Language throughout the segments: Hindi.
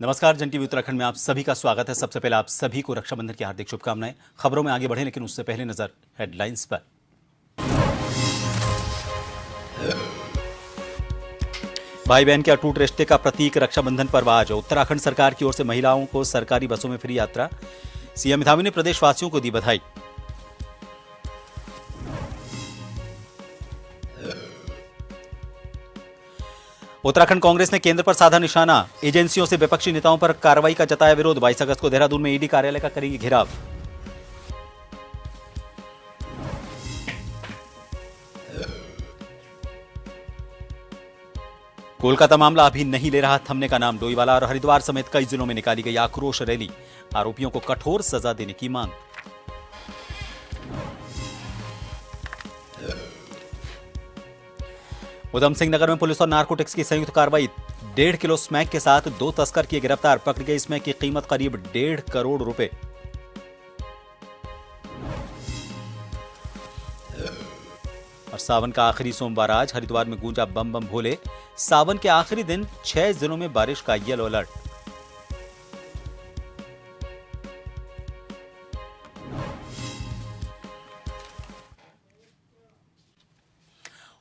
नमस्कार, जन टीवी उत्तराखंड में आप सभी का स्वागत है। सबसे पहले आप सभी को रक्षाबंधन की हार्दिक शुभकामनाएं। खबरों में आगे बढ़े लेकिन उससे पहले नजर हेडलाइंस पर। भाई बहन के अटूट रिश्ते का प्रतीक रक्षाबंधन पर्व आज। उत्तराखंड सरकार की ओर से महिलाओं को सरकारी बसों में फ्री यात्रा। सीएम धामी ने प्रदेशवासियों को दी बधाई। उत्तराखंड कांग्रेस ने केंद्र पर साधा निशाना। एजेंसियों से विपक्षी नेताओं पर कार्रवाई का जताया विरोध। 22 अगस्त को देहरादून में ईडी कार्यालय का करेंगे घेराव। कोलकाता मामला अभी नहीं ले रहा थमने का नाम। डोईवाला और हरिद्वार समेत कई जिलों में निकाली गई आक्रोश रैली। आरोपियों को कठोर सजा देने की मांग। उधम सिंह नगर में पुलिस और नारकोटिक्स की संयुक्त कार्रवाई। 1.5 किलो स्मैक के साथ 2 तस्कर किए गिरफ्तार। पकड़ी गई स्मैक की कीमत करीब 1.5 करोड़ रुपए। और सावन का आखिरी सोमवार आज। हरिद्वार में गूंजा बम बम भोले। सावन के आखिरी दिन 6 जिलों में बारिश का येलो अलर्ट।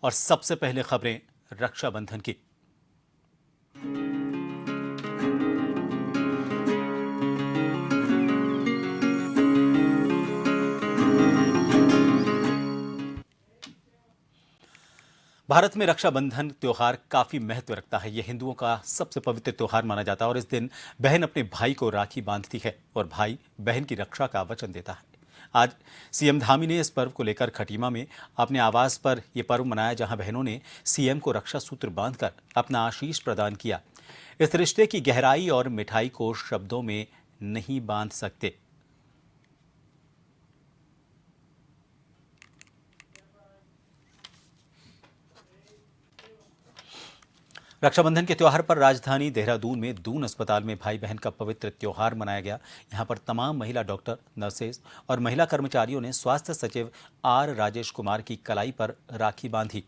और सबसे पहले खबरें रक्षाबंधन की। भारत में रक्षाबंधन त्योहार काफी महत्व रखता है। यह हिंदुओं का सबसे पवित्र त्योहार माना जाता है और इस दिन बहन अपने भाई को राखी बांधती है और भाई बहन की रक्षा का वचन देता है। आज सीएम धामी ने इस पर्व को लेकर खटीमा में अपने आवास पर यह पर्व मनाया, जहां बहनों ने सीएम को रक्षा सूत्र बांधकर अपना आशीष प्रदान किया। इस रिश्ते की गहराई और मिठाई को शब्दों में नहीं बांध सकते। रक्षाबंधन के त्योहार पर राजधानी देहरादून में दून अस्पताल में भाई बहन का पवित्र त्योहार मनाया गया। यहां पर तमाम महिला डॉक्टर, नर्सेज और महिला कर्मचारियों ने स्वास्थ्य सचिव आर राजेश कुमार की कलाई पर राखी बांधी।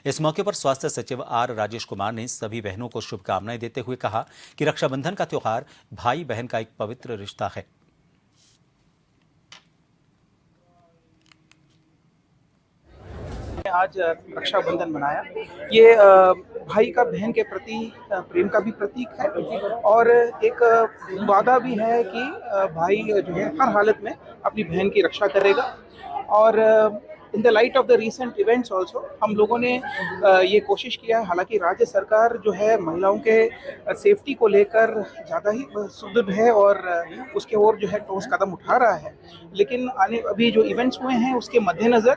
इस मौके पर स्वास्थ्य सचिव आर राजेश कुमार ने सभी बहनों को शुभकामनाएं देते हुए कहा कि रक्षाबंधन का त्योहार भाई बहन का एक पवित्र रिश्ता है। आज रक्षाबंधन मनाया। ये भाई का बहन के प्रति प्रेम का भी प्रतीक है और एक वादा भी है कि भाई जो है हर हालत में अपनी बहन की रक्षा करेगा। और in the light of the recent events also हम लोगों ने ये कोशिश किया है। हालांकि राज्य सरकार जो है महिलाओं के सेफ्टी को लेकर ज़्यादा ही सुदृढ़ है और उसके ओर जो है ठोस कदम उठा रहा है, लेकिन अभी जो इवेंट्स हुए हैं उसके मद्देनज़र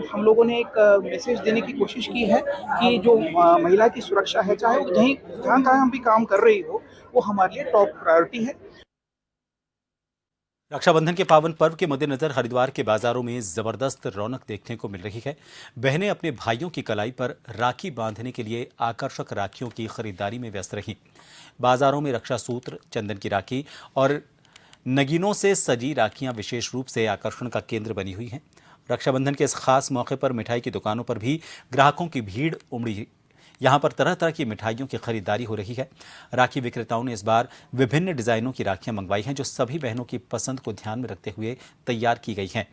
हम लोगों ने एक मैसेज देने की कोशिश की है कि जो महिला की सुरक्षा है, चाहे वो जहाँ हम भी काम कर रही हो, वो हमारे लिए टॉप प्रायोरिटी है। रक्षाबंधन के पावन पर्व के मद्देनजर हरिद्वार के बाजारों में जबरदस्त रौनक देखने को मिल रही है। बहनें अपने भाइयों की कलाई पर राखी बांधने के लिए आकर्षक राखियों की खरीदारी में व्यस्त रहीं। बाजारों में रक्षा सूत्र, चंदन की राखी और नगीनों से सजी राखियां विशेष रूप से आकर्षण का केंद्र बनी हुई हैं। रक्षाबंधन के इस खास मौके पर मिठाई की दुकानों पर भी ग्राहकों की भीड़ उमड़ी। यहाँ पर तरह तरह की मिठाइयों की खरीदारी हो रही है। राखी विक्रेताओं ने इस बार विभिन्न डिजाइनों की राखियां मंगवाई हैं, जो सभी बहनों की पसंद को ध्यान में रखते हुए तैयार की गई हैं।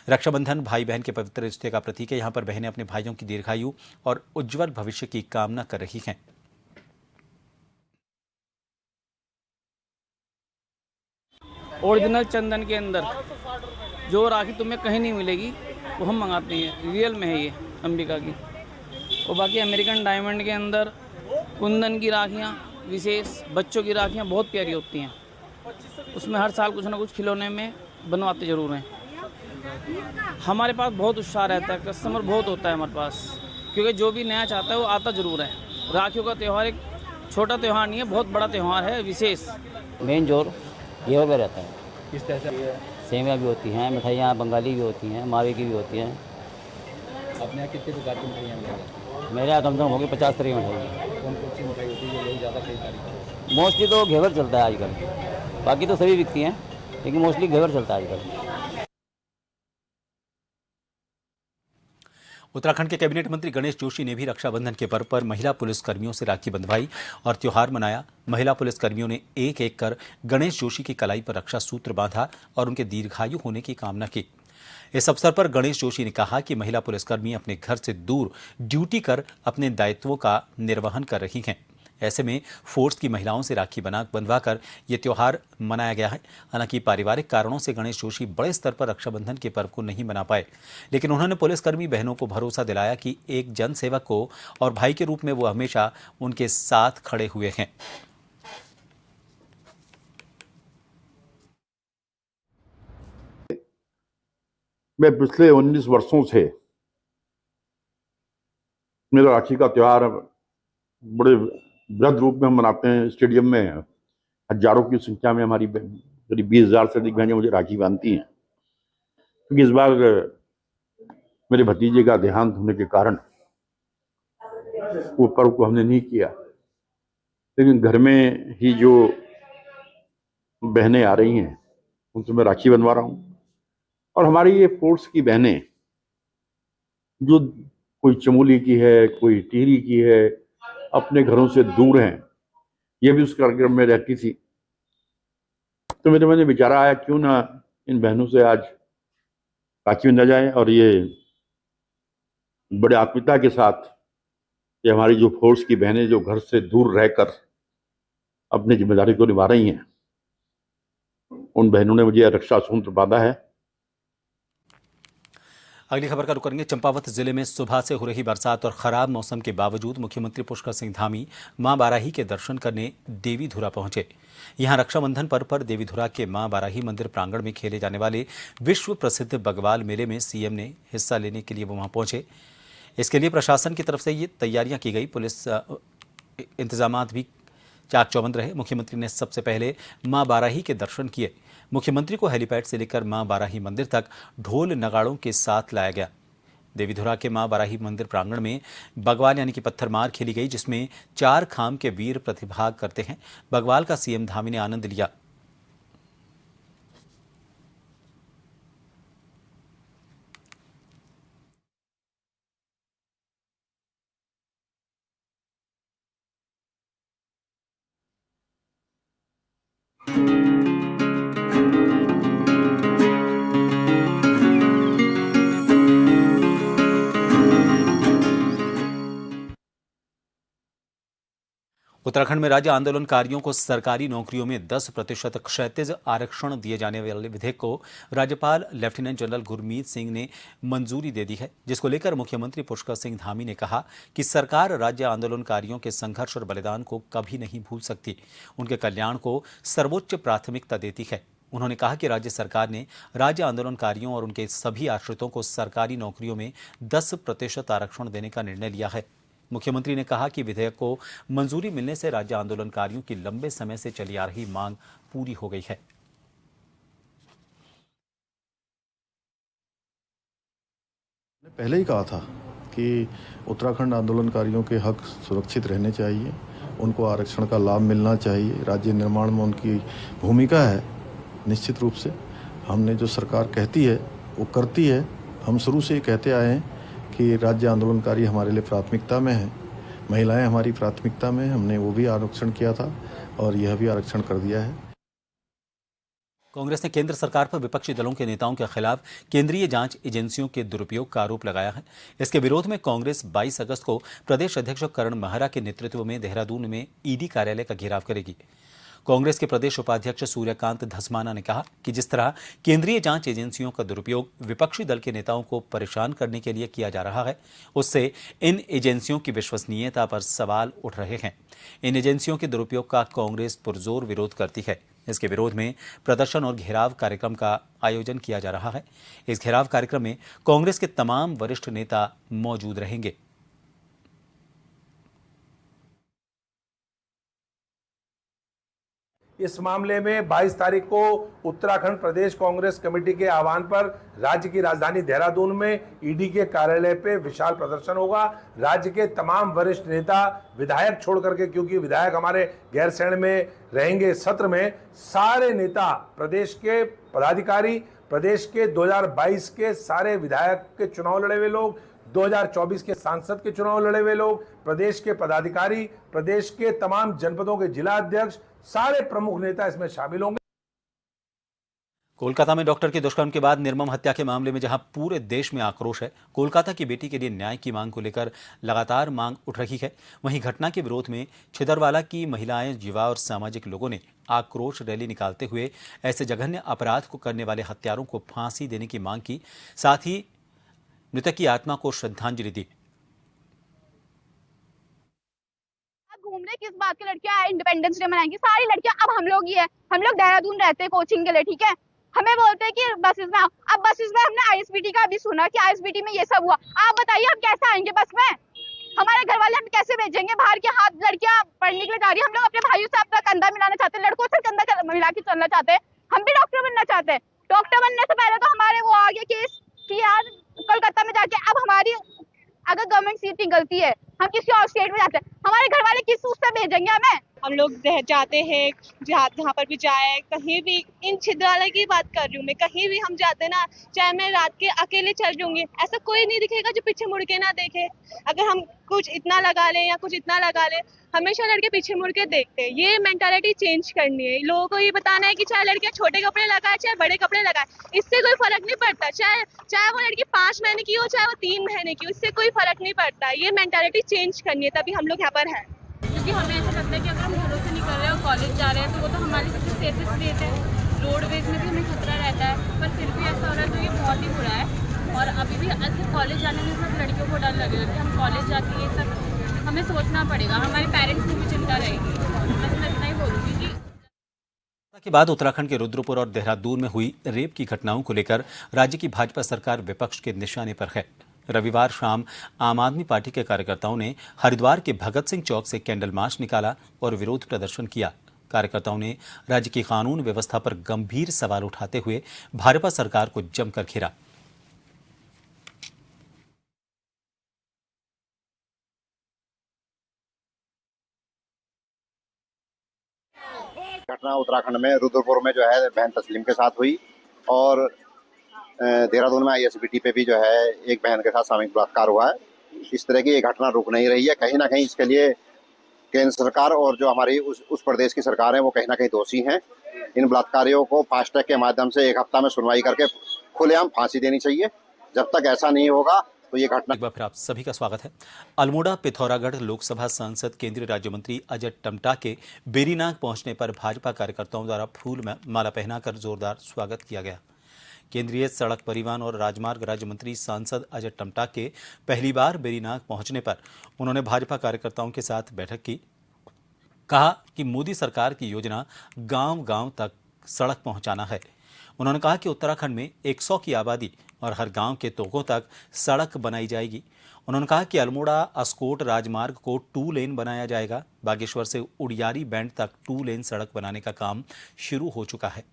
रक्षाबंधन भाई बहन के पवित्र रिश्ते का प्रतीक है। यहाँ पर बहनें अपने भाइयों की दीर्घायु और उज्जवल भविष्य की कामना कर रही हैं। ओरिजिनल चंदन के अंदर जो राखी तुम्हें कहीं नहीं मिलेगी वो हम मंगाते हैं। रियल में है ये अंबिका की। और बाकी अमेरिकन डायमंड के अंदर कुंदन की राखियाँ, विशेष बच्चों की राखियाँ बहुत प्यारी होती हैं। उसमें हर साल कुछ ना कुछ खिलौने में बनवाते ज़रूर हैं। हमारे पास बहुत उत्साह रहता है, कस्टमर बहुत होता है हमारे पास, क्योंकि जो भी नया चाहता है वो आता ज़रूर है। राखियों का त्यौहार एक छोटा त्यौहार नहीं है, बहुत बड़ा त्यौहार है, विशेष। मेन जोर घेवर में रहता है। किस तरह से सेवइयाँ भी होती हैं, मिठाइयाँ बंगाली भी होती हैं, मावे की भी होती हैं। अपने यहाँ कितने प्रकार की मिठाइयाँ मिल जाती हैं? मेरे यहाँ कम से कम होगी 50 तरह की मिठाई। कौन कौन सी मिठाई होती है जो लोग ज़्यादा खरीदारी करते हैं? मोस्टली तो घेवर चलता है आजकल, बाकी तो सभी बिकती हैं, लेकिन मोस्टली घेवर चलता है आजकल। उत्तराखंड के कैबिनेट मंत्री गणेश जोशी ने भी रक्षाबंधन के पर्व पर महिला पुलिसकर्मियों से राखी बंधवाई और त्योहार मनाया। महिला पुलिसकर्मियों ने एक एक कर गणेश जोशी की कलाई पर रक्षा सूत्र बांधा और उनके दीर्घायु होने की कामना की। इस अवसर पर गणेश जोशी ने कहा कि महिला पुलिसकर्मी अपने घर से दूर ड्यूटी कर अपने दायित्वों का निर्वहन कर रही हैं। ऐसे में फोर्स की महिलाओं से राखी बंधवाकर ये त्योहार मनाया गया है। हालांकि पारिवारिक कारणों से गणेश जोशी बड़े स्तर पर रक्षाबंधन के पर्व को नहीं मना पाए, लेकिन उन्होंने पुलिसकर्मी बहनों को भरोसा दिलाया कि एक जनसेवक को और भाई के रूप में वो हमेशा उनके साथ खड़े हुए हैं। मैं पिछले 19 वर्षों से मेरा राखी का त्योहार बड़े वृहद रूप में हम मनाते हैं। स्टेडियम में हजारों की संख्या में हमारी करीब 20,000 से अधिक बहनें मुझे राखी बांधती हैं, क्योंकि इस बार मेरे भतीजे का देहांत होने के कारण वो पर्व को हमने नहीं किया, लेकिन घर में ही जो बहनें आ रही हैं उनसे मैं राखी बनवा रहा हूँ। और हमारी ये फोर्स की बहनें जो कोई चमोली की है, कोई टिहरी की है, अपने घरों से दूर हैं, ये भी उस कार्यक्रम में रहती थी। तो मेरे मन में विचार आया क्यों ना इन बहनों से आज राखी बंधा जाए। और ये बड़े आत्मीयता के साथ ये हमारी जो फोर्स की बहनें जो घर से दूर रहकर अपनी जिम्मेदारी को निभा रही हैं, उन बहनों ने मुझे रक्षा सूत्र बांधा है। अगली खबर का रुख करेंगे। चंपावत जिले में सुबह से हो रही बरसात और खराब मौसम के बावजूद मुख्यमंत्री पुष्कर सिंह धामी मां बाराही के दर्शन करने देवीधुरा पहुंचे। यहां रक्षाबंधन पर्व पर देवीधुरा के मां बाराही मंदिर प्रांगण में खेले जाने वाले विश्व प्रसिद्ध बग्वाल मेले में सीएम ने हिस्सा लेने के लिए वो वहां पहुंचे। इसके लिए प्रशासन की तरफ से ये तैयारियां की गई। पुलिस इंतजामात भी चाक चौबंद रहे। मुख्यमंत्री ने सबसे पहले मां बाराही के दर्शन किए। मुख्यमंत्री को हेलीपैड से लेकर मां बाराही मंदिर तक ढोल नगाड़ों के साथ लाया गया। देवीधुरा के मां बाराही मंदिर प्रांगण में बग्वाल यानी कि पत्थरमार खेली गई, जिसमें 4 खाम के वीर प्रतिभाग करते हैं। बग्वाल का सीएम धामी ने आनंद लिया। उत्तराखंड में राज्य आंदोलनकारियों को सरकारी नौकरियों में 10% क्षैतिज आरक्षण दिए जाने वाले विधेयक को राज्यपाल लेफ्टिनेंट जनरल गुरमीत सिंह ने मंजूरी दे दी है, जिसको लेकर मुख्यमंत्री पुष्कर सिंह धामी ने कहा कि सरकार राज्य आंदोलनकारियों के संघर्ष और बलिदान को कभी नहीं भूल सकती, उनके कल्याण को सर्वोच्च प्राथमिकता देती है। उन्होंने कहा कि राज्य सरकार ने राज्य आंदोलनकारियों और उनके सभी आश्रितों को सरकारी नौकरियों में 10% आरक्षण देने का निर्णय लिया है। मुख्यमंत्री ने कहा कि विधेयक को मंजूरी मिलने से राज्य आंदोलनकारियों की लंबे समय से चली आ रही मांग पूरी हो गई है। पहले ही कहा था कि उत्तराखंड आंदोलनकारियों के हक सुरक्षित रहने चाहिए, उनको आरक्षण का लाभ मिलना चाहिए। राज्य निर्माण में उनकी भूमिका है। निश्चित रूप से हमने जो सरकार कहती है वो करती है। हम शुरू से कहते आए हैं कि राज्य आंदोलनकारी हमारे लिए प्राथमिकता में है, महिलाएं हमारी प्राथमिकता में। हमने वो भी आरक्षण किया था और यह भी आरक्षण कर दिया है। कांग्रेस ने केंद्र सरकार पर विपक्षी दलों के नेताओं के खिलाफ केंद्रीय जांच एजेंसियों के दुरुपयोग का आरोप लगाया है। इसके विरोध में कांग्रेस 22 अगस्त को प्रदेश अध्यक्ष करण महरा के नेतृत्व में देहरादून में ईडी कार्यालय का घेराव करेगी। कांग्रेस के प्रदेश उपाध्यक्ष सूर्यकांत धस्माना ने कहा कि जिस तरह केंद्रीय जांच एजेंसियों का दुरुपयोग विपक्षी दल के नेताओं को परेशान करने के लिए किया जा रहा है, उससे इन एजेंसियों की विश्वसनीयता पर सवाल उठ रहे हैं। इन एजेंसियों के दुरुपयोग का कांग्रेस पुरजोर विरोध करती है। इसके विरोध में प्रदर्शन और घेराव कार्यक्रम का आयोजन किया जा रहा है। इस घेराव कार्यक्रम में कांग्रेस के तमाम वरिष्ठ नेता मौजूद रहेंगे। इस मामले में 22 तारीख को उत्तराखंड प्रदेश कांग्रेस कमेटी के आह्वान पर राज्य की राजधानी देहरादून में ईडी के कार्यालय पे विशाल प्रदर्शन होगा। राज्य के तमाम वरिष्ठ नेता, विधायक छोड़ करके, क्योंकि विधायक हमारे गैरसैंण में रहेंगे सत्र में, सारे नेता, प्रदेश के पदाधिकारी, प्रदेश के 2022 के सारे विधायक के चुनाव लड़े हुए लोग, 2024 के सांसद के चुनाव लड़े हुए लोग, प्रदेश के पदाधिकारी, प्रदेश के तमाम जनपदों के जिला अध्यक्ष, सारे प्रमुख नेता इसमें शामिल होंगे। कोलकाता में डॉक्टर के दुष्कर्म के बाद निर्मम हत्या के मामले में जहां पूरे देश में आक्रोश है, कोलकाता की बेटी के लिए न्याय की मांग को लेकर लगातार मांग उठ रही है। वहीं घटना के विरोध में छिदरवाला की महिलाएं, युवा और सामाजिक लोगों ने आक्रोश रैली निकालते हुए ऐसे जघन्य अपराध को करने वाले हत्यारों को फांसी देने की मांग की, साथ ही मृतक की आत्मा को श्रद्धांजलि दी। घूमने किस बात की लड़कियां इंडिपेंडेंस डे मनाएंगी? सारी लड़कियां अब हम लोग ही है। हम लोग देहरादून रहते हैं कोचिंग के लिए, ठीक है। हमें बोलते हैं कि बसेस में आओ। अब बसेस में हमने आईएसबीटी का भी सुना कि आईएसबीटी में ये सब हुआ। आप बताइए हम कैसे आएंगे बस में? हमारे घर वाले हम कैसे भेजेंगे? बाहर के हाथ लड़कियां पढ़ने के लिए जा रही है। हम लोग अपने भाइयों से अपना कंधा मिलाना चाहते हैं, लड़कों से कंधा मिला के चलना चाहते हैं। हम भी डॉक्टर बनना चाहते हैं। डॉक्टर बनने से पहले तो हमारे वो आ गया केस कि यार कोलकाता में जाके अब हमारी अगर गवर्नमेंट सीट निकलती है, हम किसी और स्टेट में जाते हैं, हमारे घर वाले किस उससे भेजेंगे हमें? हम लोग जाते हैं जहाँ पर भी जाए, कहीं भी, इन छिदवाला की बात कर रही हूँ मैं, कहीं भी हम जाते ना, चाहे मैं रात के अकेले चल जाऊंगी, ऐसा कोई नहीं दिखेगा जो पीछे मुड़ के ना देखे। अगर हम कुछ इतना लगा ले या कुछ इतना लगा ले, हमेशा लड़के पीछे मुड़ के देखते हैं। ये मेंटालिटी चेंज करनी है। लोगों को ये बताना है कि चाहे लड़कियां छोटे कपड़े लगाए चाहे बड़े कपड़े लगाए, इससे कोई फर्क नहीं पड़ता। चाहे वो लड़की 5 महीने की हो चाहे वो 3 महीने की हो, इससे कोई फर्क नहीं पड़ता। ये मेंटालिटी चेंज करनी है, तभी हम लोग यहाँ पर हैं। क्योंकि हमें ऐसा लगता है कि अगर हम घरों से निकल रहे हैं और कॉलेज जा रहे हैं तो वो तो हमारी सबसे सेफेस्ट प्लेस है। रोडवेज में भी हमें खतरा रहता है, पर फिर भी ऐसा हो रहा है तो ये बहुत ही बुरा है। और अभी भी कॉलेज जाने में सब लड़कियों को डर लगेगा कि हम कॉलेज जाके ये सब हमें सोचना पड़ेगा। हमारे पेरेंट्स को भी चिंता रहेगी। बस मैं इतना ही बोलूँगी कि के बाद उत्तराखंड के रुद्रपुर और देहरादून में हुई रेप की घटनाओं को लेकर राज्य की भाजपा सरकार विपक्ष के निशाने पर है। रविवार शाम आम आदमी पार्टी के कार्यकर्ताओं ने हरिद्वार के भगत सिंह चौक से कैंडल मार्च निकाला और विरोध प्रदर्शन किया। कार्यकर्ताओं ने राज्य की कानून व्यवस्था पर गंभीर सवाल उठाते हुए भाजपा सरकार को जमकर घेरा। घटना उत्तराखंड में रुद्रपुर में जो है बहन तस्लीम के साथ हुई, और देहरादून में आईएसबीटी पे भी जो है एक बहन के साथ सामूहिक बलात्कार हुआ है। इस तरह की ये घटना रुक नहीं रही है। कहीं ना कहीं इसके लिए केंद्र सरकार और जो हमारी उस प्रदेश की सरकार है वो कहीं ना कहीं दोषी हैं। इन बलात्कारियों को फास्ट ट्रैक के माध्यम से 1 हफ्ता में सुनवाई करके खुलेआम फांसी देनी चाहिए। जब तक ऐसा नहीं होगा तो ये घटना। एक बार फिर आप सभी का स्वागत है। अल्मोड़ा पिथौरागढ़ लोकसभा सांसद केंद्रीय राज्य मंत्री अजय टम्टा के बेरीनाग पहुंचने पर भाजपा कार्यकर्ताओं द्वारा फूल माला पहनाकर जोरदार स्वागत किया गया। केंद्रीय सड़क परिवहन और राजमार्ग राज्य मंत्री सांसद अजय टम्टा के पहली बार बेरीनाग पहुंचने पर उन्होंने भाजपा कार्यकर्ताओं के साथ बैठक की। कहा कि मोदी सरकार की योजना गांव-गांव तक सड़क पहुंचाना है। उन्होंने कहा कि उत्तराखंड में 100 की आबादी और हर गांव के तोकों तक सड़क बनाई जाएगी। उन्होंने कहा कि अल्मोड़ा अस्कोट राजमार्ग को 2 लेन बनाया जाएगा। बागेश्वर से उड़ियारी बैंड तक 2 लेन सड़क बनाने का काम शुरू हो चुका है।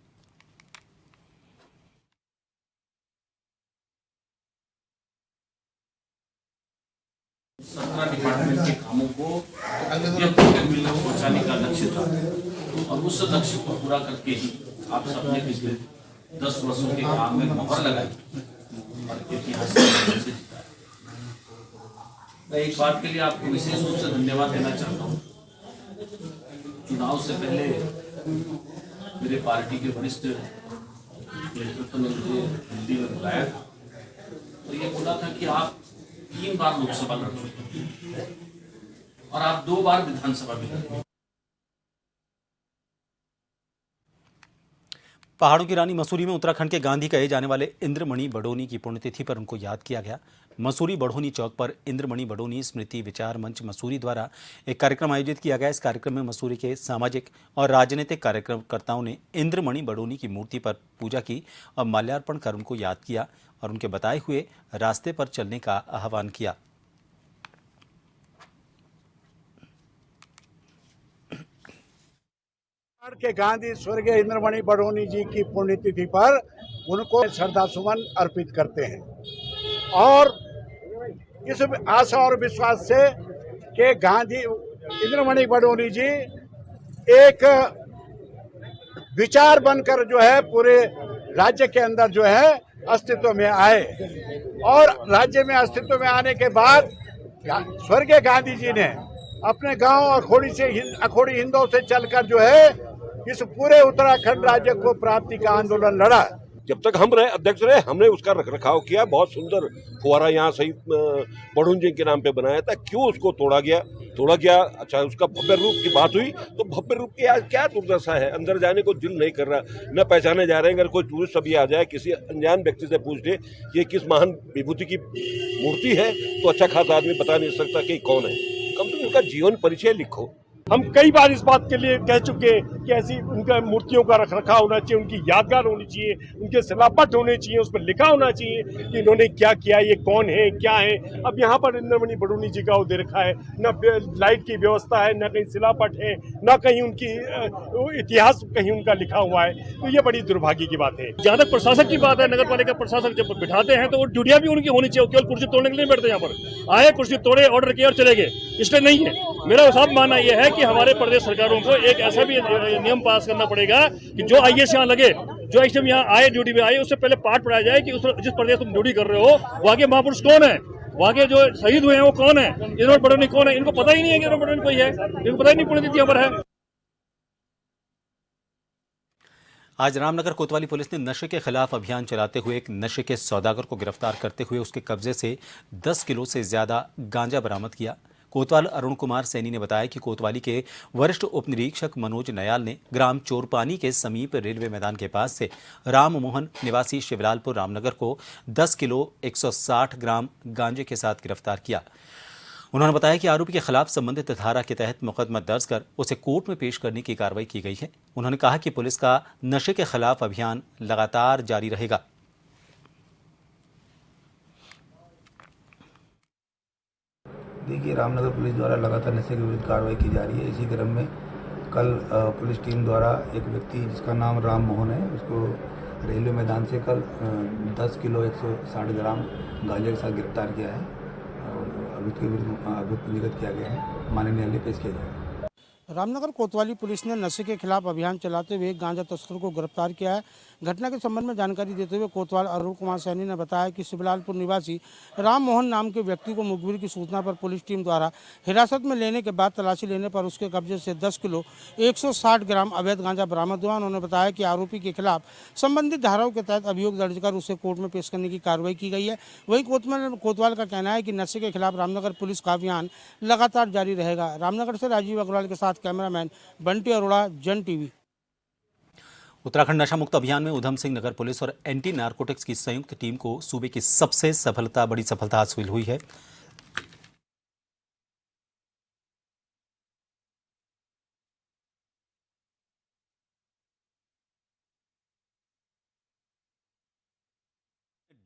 डिपार्टमेंट के कामों को मिलने पहुंचाने का लक्ष्य था, और उस लक्ष्य को पूरा करके ही आप सबने पिछले 10 वर्षों के काम में मोहर लगाई और इतिहास से जिताया। मैं एक बात के लिए आपको विशेष रूप से धन्यवाद देना चाहता हूँ। चुनाव से पहले मेरे पार्टी के वरिष्ठ नेतृत्व ने मुझे दिल्ली में बुलाया था और ये बोला था कि आप 3 बार लोकसभा लड़ चुके हैं और आप 2 बार विधानसभा में लड़े। पहाड़ों की रानी मसूरी में उत्तराखंड के गांधी कहे जाने वाले इंद्रमणि बडोनी की पुण्यतिथि पर उनको याद किया गया। मसूरी बढ़ोनी चौक पर इंद्रमणि बडोनी स्मृति विचार मंच मसूरी द्वारा एक कार्यक्रम आयोजित किया गया। इस कार्यक्रम में मसूरी के सामाजिक और राजनीतिक कार्यकर्ताओं ने इंद्रमणि बडोनी की मूर्ति पर पूजा की और माल्यार्पण कर उनको याद किया और उनके बताए हुए रास्ते पर चलने का आह्वान किया। के गांधी स्वर्गीय इंद्रमणि बडोनी जी की पुण्यतिथि पर उनको श्रद्धा सुमन अर्पित करते हैं और इस आशा और विश्वास से कि गांधी इंद्रमणि बडोनी जी एक विचार बनकर जो है पूरे राज्य के अंदर जो है अस्तित्व में आए और राज्य में अस्तित्व में आने के बाद स्वर्गीय गांधी जी ने अपने गांव अखोड़ी हिंदों से चलकर जो है इस पूरे उत्तराखंड राज्य को प्राप्ति का आंदोलन लड़ा। जब तक हम अध्यक्ष रहे हमने उसका रखरखाव किया। बहुत सुंदर फुहारा यहाँ शहीद बड़ून जी के नाम पे बनाया था। क्यों उसको तोड़ा गया? अच्छा, उसका भव्य रूप की बात हुई तो भव्य रूप की आज क्या दुर्दशा है। अंदर जाने को दिल नहीं कर रहा, न पहचाने जा रहे हैं। अगर कोई टूरिस्ट अभी आ जाए, किसी अनजान व्यक्ति से पूछ ले ये किस महान विभूति की मूर्ति है, तो अच्छा खासा आदमी बता नहीं सकता कि कौन है। कम से कम उनका जीवन परिचय लिखो। हम कई बार इस बात के लिए कह चुके कि ऐसी उनका मूर्तियों का रखरखाव होना चाहिए, उनकी यादगार होनी चाहिए, उनके शिलापट होने चाहिए, उस पर लिखा होना चाहिए कि इन्होंने क्या किया, ये कौन है, क्या है। अब यहाँ पर इंद्रमणि बडोनी जी का वो दे रखा है, न लाइट की व्यवस्था है, न कहीं शिलापट है, न कहीं उनकी इतिहास कहीं उनका लिखा हुआ है। तो ये बड़ी दुर्भाग्य की बात है। जहाँ तक प्रशासक की बात है, नगर पालिका प्रशासक जब बिठाते हैं तो वो ड्यूटियां भी उनकी होनी चाहिए। केवल कुर्सी तोड़ने के लिए बैठते यहाँ पर आए, कुर्सी तोड़े, ऑर्डर किया और चले गए, इसलिए नहीं है। मेरा साफ मानना यह है कि हमारे प्रदेश सरकारों को एक ऐसा भी नियम पास करना पड़ेगा कि जो आईएएस यहाँ लगे, जो आईएएस यहाँ आए, ड्यूटी पे आए, उससे पहले पाठ पढ़ाया जाए कि जिस प्रदेश तुम ड्यूटी कर रहे हो वहाँ के महापुरुष कौन है, वहाँ के जो शहीद हुए हैं वो कौन है, इंद्रमणि बडोनी कौन है। इनको पता ही नहीं है कि इंद्रमणि बडोनी कोई है, इनको पता ही नहीं पुण्यतिथि यहाँ पर है। आज रामनगर कोतवाली पुलिस ने नशे के खिलाफ अभियान चलाते हुए एक नशे के सौदागर को गिरफ्तार करते हुए उसके कब्जे से 10 किलो से ज्यादा गांजा बरामद किया। कोतवाल अरुण कुमार सैनी ने बताया कि कोतवाली के वरिष्ठ उप निरीक्षक मनोज नयाल ने ग्राम चोरपानी के समीप रेलवे मैदान के पास से राम मोहन निवासी शिवलालपुर रामनगर को 10 किलो 160 ग्राम गांजे के साथ गिरफ्तार किया। उन्होंने बताया कि आरोपी के खिलाफ संबंधित धारा के तहत मुकदमा दर्ज कर उसे कोर्ट में पेश करने की कार्रवाई की गई है। उन्होंने कहा कि पुलिस का नशे के खिलाफ अभियान लगातार जारी रहेगा। देखिए, रामनगर पुलिस द्वारा लगातार नशे के विरुद्ध कार्रवाई की जा रही है। इसी क्रम में कल पुलिस टीम द्वारा एक व्यक्ति जिसका नाम राम मोहन है, उसको रेलवे मैदान से कल 10 किलो 160 ग्राम गांजे के साथ गिरफ्तार किया है और अभियुक्त के विरुद्ध पंजीकृत किया गया है। माननीय न्यायालय पेश किया जाएगा। रामनगर कोतवाली पुलिस ने नशे के खिलाफ अभियान चलाते हुए एक गांजा तस्कर को गिरफ्तार किया है। घटना के संबंध में जानकारी देते हुए कोतवाल अरुण कुमार सैनी ने बताया कि शिवलालपुर निवासी राम मोहन नाम के व्यक्ति को मुखबिर की सूचना पर पुलिस टीम द्वारा हिरासत में लेने के बाद तलाशी लेने पर उसके कब्जे से 10 किलो 160 ग्राम अवैध गांजा बरामद हुआ। उन्होंने बताया कि आरोपी के खिलाफ संबंधित धाराओं के तहत अभियोग दर्ज कर उसे कोर्ट में पेश करने की कार्रवाई की गई है। वहीं कोतवाल का कहना है कि नशे के खिलाफ रामनगर पुलिस का अभियान लगातार जारी रहेगा। रामनगर से राजीव अग्रवाल के साथ कैमरामैन बंटी अरोड़ा, जन टीवी। उत्तराखंड नशा मुक्त अभियान में उधम सिंह नगर पुलिस और एंटी नारकोटिक्स की संयुक्त टीम को सूबे की सबसे बड़ी सफलता हासिल हुई है।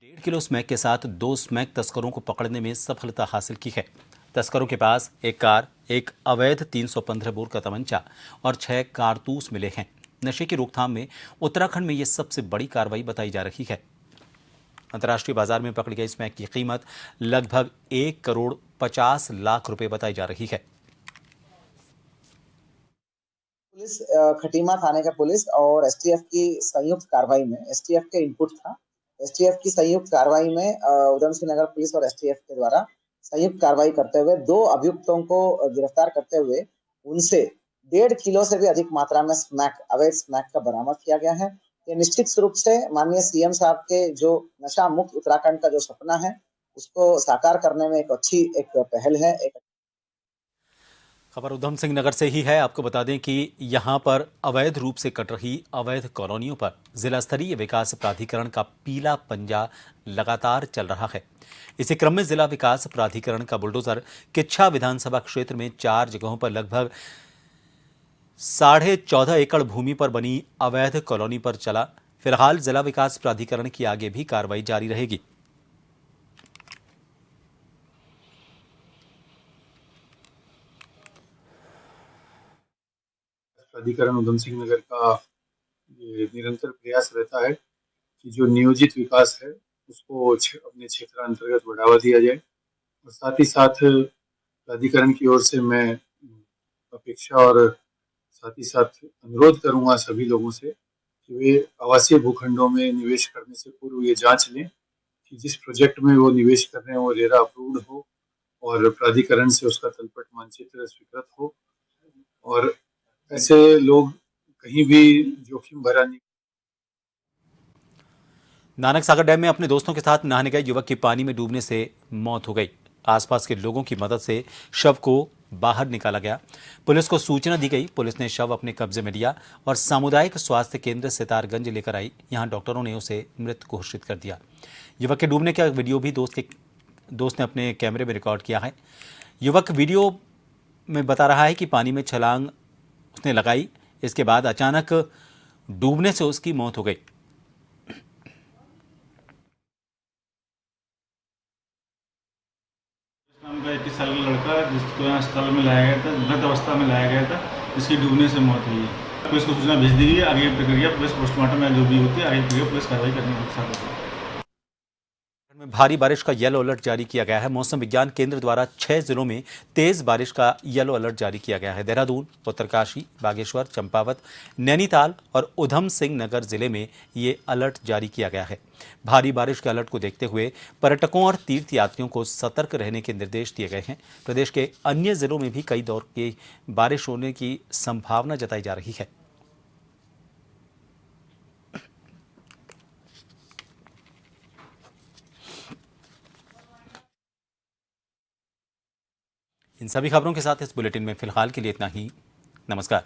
डेढ़ किलो स्मैक के साथ 2 स्मैक तस्करों को पकड़ने में सफलता हासिल की है। तस्करों के पास एक कार, एक अवैध 315 बोर का तमंचा और 6 कारतूस मिले हैं। नशे की रोकथाम में उत्तराखंड में यह सबसे बड़ी कार्रवाई बताई जा रही है। अंतर्राष्ट्रीय बाजार में पकड़ी गई स्मैक की कीमत लगभग 1 करोड़ 50 लाख रुपए बताई जा रही है। पुलिस खटीमा थाने का पुलिस और एसटीएफ की संयुक्त कार्रवाई में, एसटीएफ के इनपुट था, एसटीएफ की संयुक्त कार्रवाई में उधम सिंह नगर पुलिस और एसटीएफ के द्वारा संयुक्त कार्रवाई करते हुए 2 अभियुक्तों को गिरफ्तार करते हुए उनसे 1.5 किलो से भी अधिक मात्रा में अवैध स्मैक का बरामद किया गया है। ये निश्चित रूप से माननीय सीएम साहब के जो नशा मुक्त उत्तराखंड का जो सपना है उसको साकार करने में एक अच्छी पहल है। खबर उधम सिंह नगर से ही है। आपको बता दें कि यहां पर अवैध रूप से कट रही अवैध कॉलोनियों पर जिला स्तरीय विकास प्राधिकरण का पीला पंजा लगातार चल रहा है। इसी क्रम में जिला विकास प्राधिकरण का बुलडोजर किच्छा विधानसभा क्षेत्र में 4 जगहों पर लगभग 14.5 एकड़ भूमि पर बनी अवैध कॉलोनी पर चला। फिलहाल जिला विकास प्राधिकरण की आगे भी कार्रवाई जारी रहेगी। प्राधिकरण उधम सिंह नगर का ये निरंतर प्रयास रहता है कि जो नियोजित विकास है उसको अपने क्षेत्र अंतर्गत बढ़ावा दिया जाए। और साथ ही साथ प्राधिकरण की ओर से मैं अपेक्षा और साथ ही साथ अनुरोध करूंगा सभी लोगों से कि वे आवासीय भूखंडों में निवेश करने से पूर्व ये जांच लें कि जिस प्रोजेक्ट में वो निवेश कर रहे हैं वो रेरा अप्रूव्ड हो और प्राधिकरण से उसका तलपट मानचित्र स्वीकृत हो और ऐसे लोग कहीं भी जोखिम भरा नहीं। नानक सागर डैम में अपने दोस्तों के साथ नहाने गए युवक की पानी में डूबने से मौत हो गई। आसपास के लोगों की मदद से शव को बाहर निकाला गया। पुलिस को सूचना दी गई। पुलिस ने शव अपने कब्जे में लिया और सामुदायिक स्वास्थ्य केंद्र सितारगंज लेकर आई। यहां डॉक्टरों ने उसे मृत घोषित कर दिया। युवक के डूबने का वीडियो भी दोस्त ने अपने कैमरे में रिकॉर्ड किया है। युवक वीडियो में बता रहा है कि पानी में छलांग उसने लगाई, इसके बाद अचानक डूबने से उसकी मौत हो गई। 21 साल का लड़का जिसको यहाँ अस्पताल में लाया गया था, मृत अवस्था में लाया गया था, जिसकी डूबने से मौत हुई है। पुलिस को सूचना भेज दी गई है। आगे प्रक्रिया पुलिस पोस्टमार्टम में जो भी होती है आगे प्रक्रिया पुलिस कार्रवाई करने के साथ में भारी बारिश का येलो अलर्ट जारी किया गया है। मौसम विज्ञान केंद्र द्वारा 6 जिलों में तेज बारिश का येलो अलर्ट जारी किया गया है। देहरादून, उत्तरकाशी, बागेश्वर, चंपावत, नैनीताल और उधम सिंह नगर जिले में ये अलर्ट जारी किया गया है। भारी बारिश के अलर्ट को देखते हुए पर्यटकों और तीर्थयात्रियों को सतर्क रहने के निर्देश दिए गए हैं। प्रदेश के अन्य जिलों में भी कई दौर की बारिश होने की संभावना जताई जा रही है। इन सभी खबरों के साथ इस बुलेटिन में फिलहाल के लिए इतना ही। नमस्कार।